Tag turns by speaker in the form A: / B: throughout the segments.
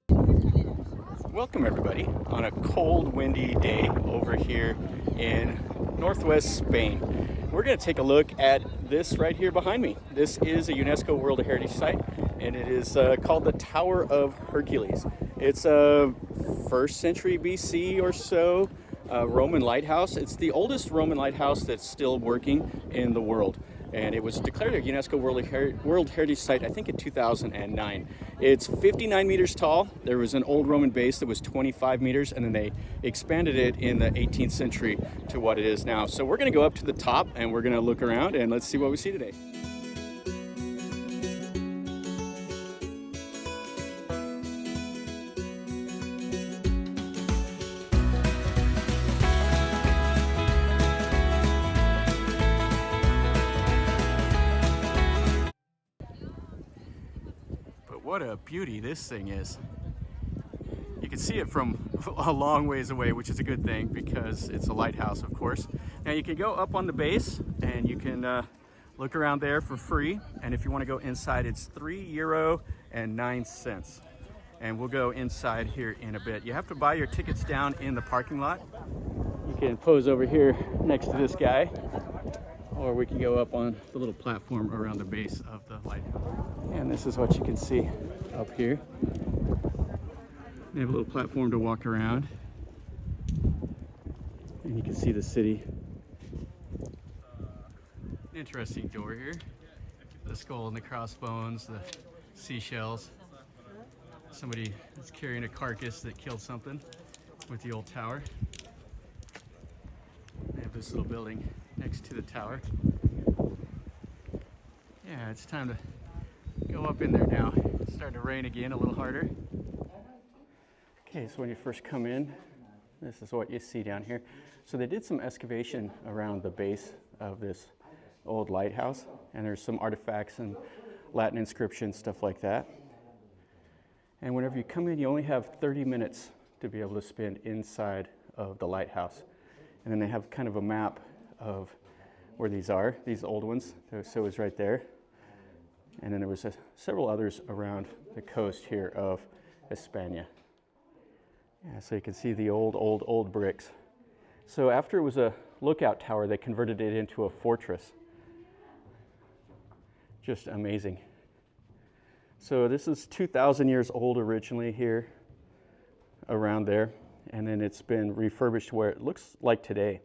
A: Welcome everybody on a cold, windy day over here in northwest Spain. We're going to take a look at this right here behind me. This is a UNESCO World Heritage Site, and it is called the Tower of Hercules. It's a 1st century BC or so Roman lighthouse. It's the oldest Roman lighthouse that's still working in the world. And it was declared a UNESCO World Heritage Site, I think, in 2009. It's 59 meters tall. There was an old Roman base that was 25 meters, and then they expanded it in the 18th century to what it is now. So we're going to go up to the top, and we're going to look around, and let's see what we see today. What a beauty this thing is. You can see it from a long ways away, which is a good thing because it's a lighthouse, of course. Now you can go up on the base and you can look around there for free. And if you want to go inside, it's €3.09. And we'll go inside here in a bit. You have to buy your tickets down in the parking lot. You can pose over here next to this guy, or we can go up on the little platform around the base of the lighthouse. And this is what you can see up here. They have a little platform to walk around. And you can see the city. Interesting door here. The skull and the crossbones, the seashells. Somebody is carrying a carcass that killed something with the old tower. They have this little building next to the tower. Yeah, it's time to go up in there now. It's starting to rain again, a little harder. Okay, so when you first come in, this is what you see down here. So they did some excavation around the base of this old lighthouse, and there's some artifacts and Latin inscriptions, stuff like that. And whenever you come in, you only have 30 minutes to be able to spend inside of the lighthouse. And then they have kind of a map of where these are, these old ones. So it's right there. And then there was several others around the coast here of España. Yeah, so you can see the old bricks. So after it was a lookout tower, they converted it into a fortress. Just amazing. So this is 2,000 years old originally here, around there. And then it's been refurbished where it looks like today.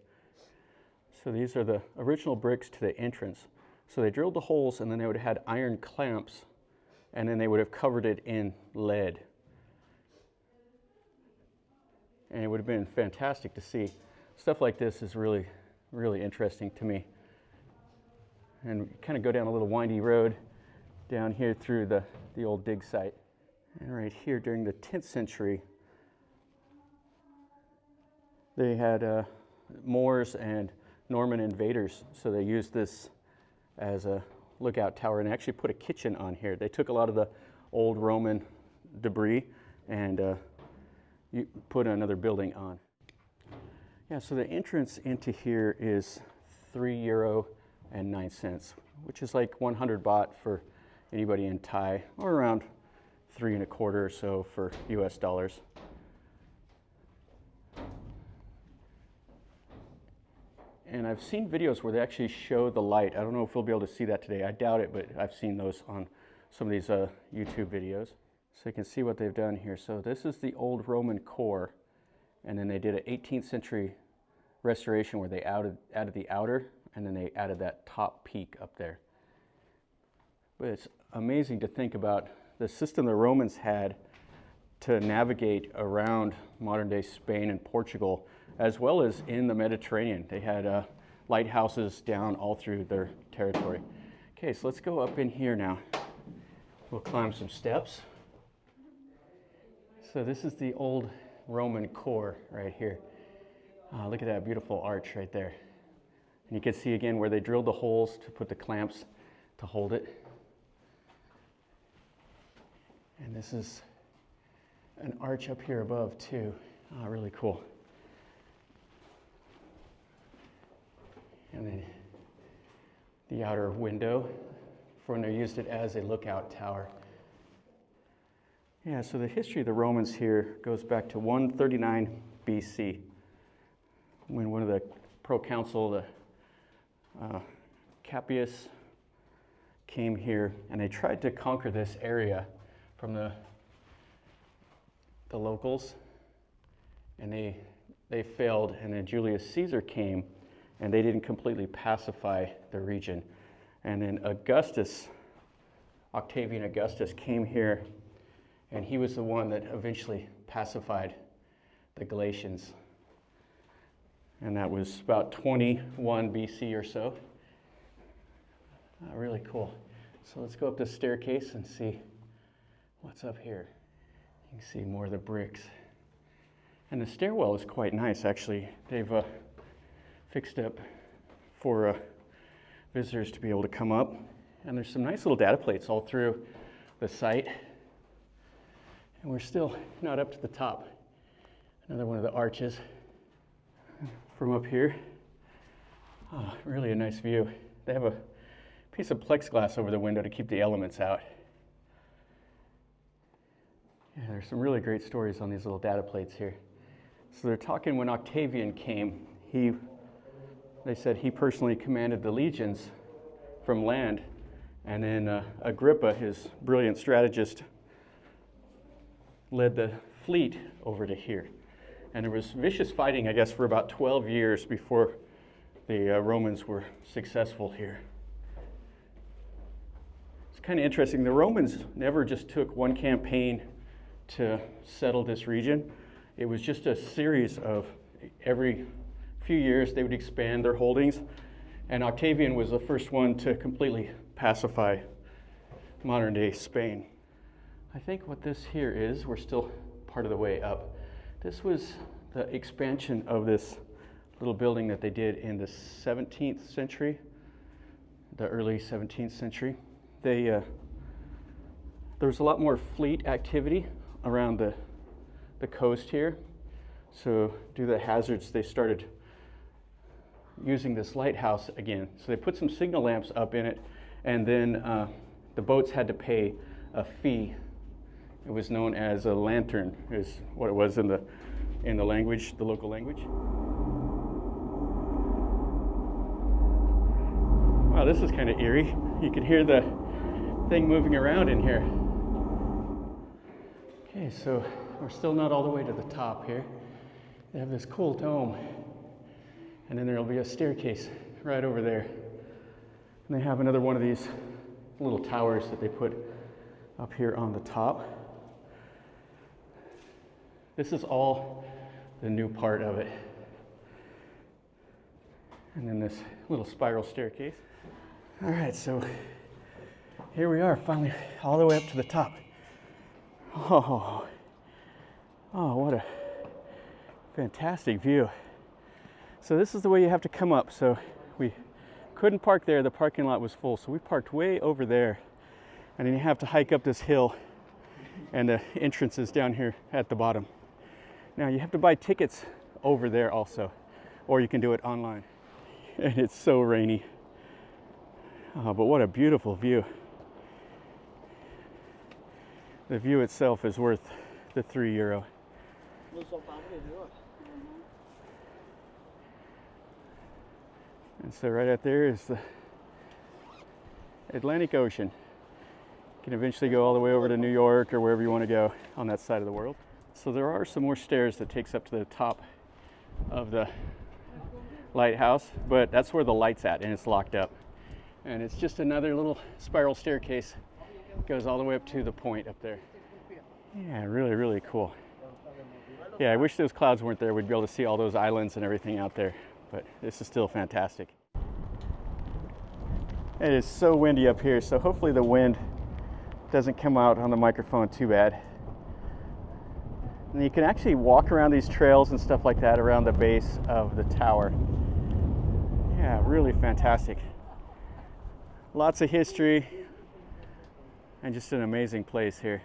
A: So these are the original bricks to the entrance. So they drilled the holes, and then they would have had iron clamps, and then they would have covered it in lead. And it would have been fantastic to see. Stuff like this is really, really interesting to me. And kind of go down a little windy road down here through the old dig site. And right here during the 10th century, they had Moors and Norman invaders. So they used this as a lookout tower and actually put a kitchen on here. They took a lot of the old Roman debris and you put another building on. Yeah, so the entrance into here is €3.09, which is like 100 baht for anybody in Thai, or around 3.25 or so for US dollars. And I've seen videos where they actually show the light. I don't know if we'll be able to see that today. I doubt it, but I've seen those on some of these YouTube videos. So you can see what they've done here. So this is the old Roman core, and then they did an 18th century restoration where they added the outer, and then they added that top peak up there. But it's amazing to think about the system the Romans had to navigate around modern-day Spain and Portugal, as well as in the Mediterranean. They had lighthouses down all through their territory. Okay, so let's go up in here now. We'll climb some steps. So this is the old Roman core right here. Look at that beautiful arch right there. And you can see again where they drilled the holes to put the clamps to hold it. And this is an arch up here above too. Really cool. And then the outer window for when they used it as a lookout tower. Yeah, so the history of the Romans here goes back to 139 BC, when one of the proconsul, the Capius, came here, and they tried to conquer this area from the locals, and they failed, and then Julius Caesar came, and they didn't completely pacify the region. And then Octavian Augustus came here, and he was the one that eventually pacified the Galatians. And that was about 21 BC or so. Really cool. So let's go up this staircase and see what's up here. You can see more of the bricks. And the stairwell is quite nice, actually. They've fixed up for visitors to be able to come up. And there's some nice little data plates all through the site. And we're still not up to the top. Another one of the arches from up here. Oh, really a nice view. They have a piece of plexiglass over the window to keep the elements out. Yeah, there's some really great stories on these little data plates here. So they're talking when Octavian came, they said he personally commanded the legions from land, and then Agrippa, his brilliant strategist, led the fleet over to here. And there was vicious fighting, I guess, for about 12 years before the Romans were successful here. It's kind of interesting. The Romans never just took one campaign to settle this region. It was just a series of, every few years they would expand their holdings, and Octavian was the first one to completely pacify modern day Spain. I think what this here is, we're still part of the way up. This was the expansion of this little building that they did in the 17th century, the early 17th century. There was a lot more fleet activity around the coast here. So due to the hazards, they started using this lighthouse again. So they put some signal lamps up in it, and then the boats had to pay a fee. It was known as a lantern, is what it was in the language, the local language. Wow, this is kind of eerie. You can hear the thing moving around in here. Okay, so we're still not all the way to the top here. They have this cool dome, and then there'll be a staircase right over there. And they have another one of these little towers that they put up here on the top. This is all the new part of it. And then this little spiral staircase. All right, so here we are, finally all the way up to the top. Oh, what a fantastic view. So this is the way you have to come up. So we couldn't park there, the parking lot was full. So we parked way over there. And then you have to hike up this hill, and the entrance is down here at the bottom. Now you have to buy tickets over there also, or you can do it online. And it's so rainy. Oh, but what a beautiful view. The view itself is worth the €3. And so right out there is the Atlantic Ocean. You can eventually go all the way over to New York or wherever you want to go on that side of the world. So there are some more stairs that takes up to the top of the lighthouse, but that's where the light's at, and it's locked up. And it's just another little spiral staircase. It goes all the way up to the point up there. Yeah, really, really cool. Yeah, I wish those clouds weren't there. We'd be able to see all those islands and everything out there, but this is still fantastic. It is so windy up here, so hopefully the wind doesn't come out on the microphone too bad. And you can actually walk around these trails and stuff like that around the base of the tower. Yeah, really fantastic. Lots of history and just an amazing place here.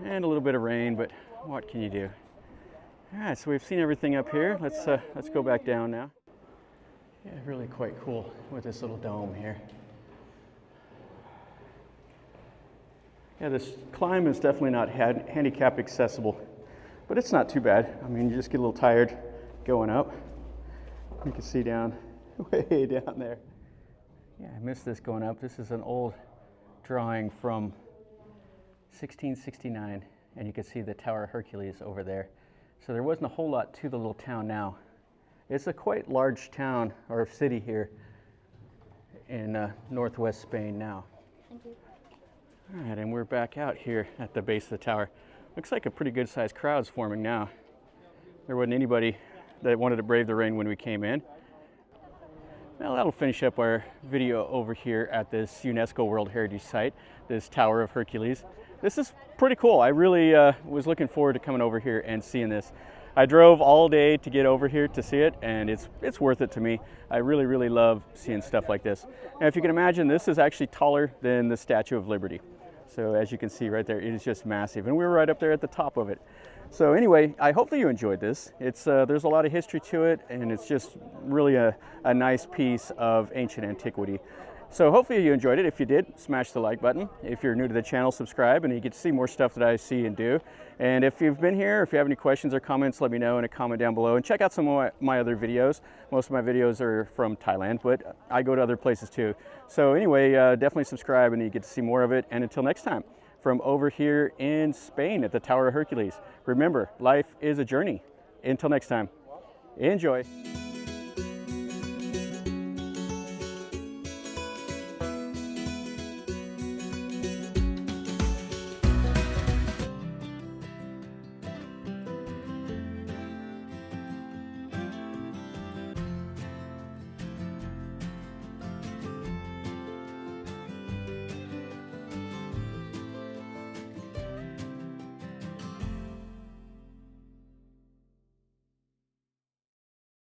A: And a little bit of rain, but what can you do? All right, so we've seen everything up here. Let's go back down now. Yeah, really quite cool with this little dome here. Yeah, this climb is definitely not handicap accessible, but it's not too bad. I mean, you just get a little tired going up. You can see down, way down there. Yeah, I missed this going up. This is an old drawing from 1669, and you can see the Tower of Hercules over there. So there wasn't a whole lot to the little town now. It's a quite large town or city here in northwest Spain now.
B: Thank you.
A: All right, and we're back out here at the base of the tower. Looks like a pretty good sized crowd's forming now. There wasn't anybody that wanted to brave the rain when we came in. Well, that'll finish up our video over here at this UNESCO World Heritage Site, this Tower of Hercules. This is pretty cool. I really was looking forward to coming over here and seeing this. I drove all day to get over here to see it, and it's worth it to me. I really love seeing stuff like this. Now, if you can imagine, this is actually taller than the Statue of Liberty. So as you can see right there, it is just massive, and we were right up there at the top of it. So anyway, I hope that you enjoyed this. There's a lot of history to it, and it's just really a nice piece of ancient antiquity. So hopefully you enjoyed it. If you did, smash the like button. If you're new to the channel, subscribe, and you get to see more stuff that I see and do. And if you've been here, if you have any questions or comments, let me know in a comment down below. And check out some of my other videos. Most of my videos are from Thailand, but I go to other places too. So anyway, definitely subscribe, and you get to see more of it. And until next time, from over here in Spain at the Tower of Hercules, remember, life is a journey. Until next time, enjoy.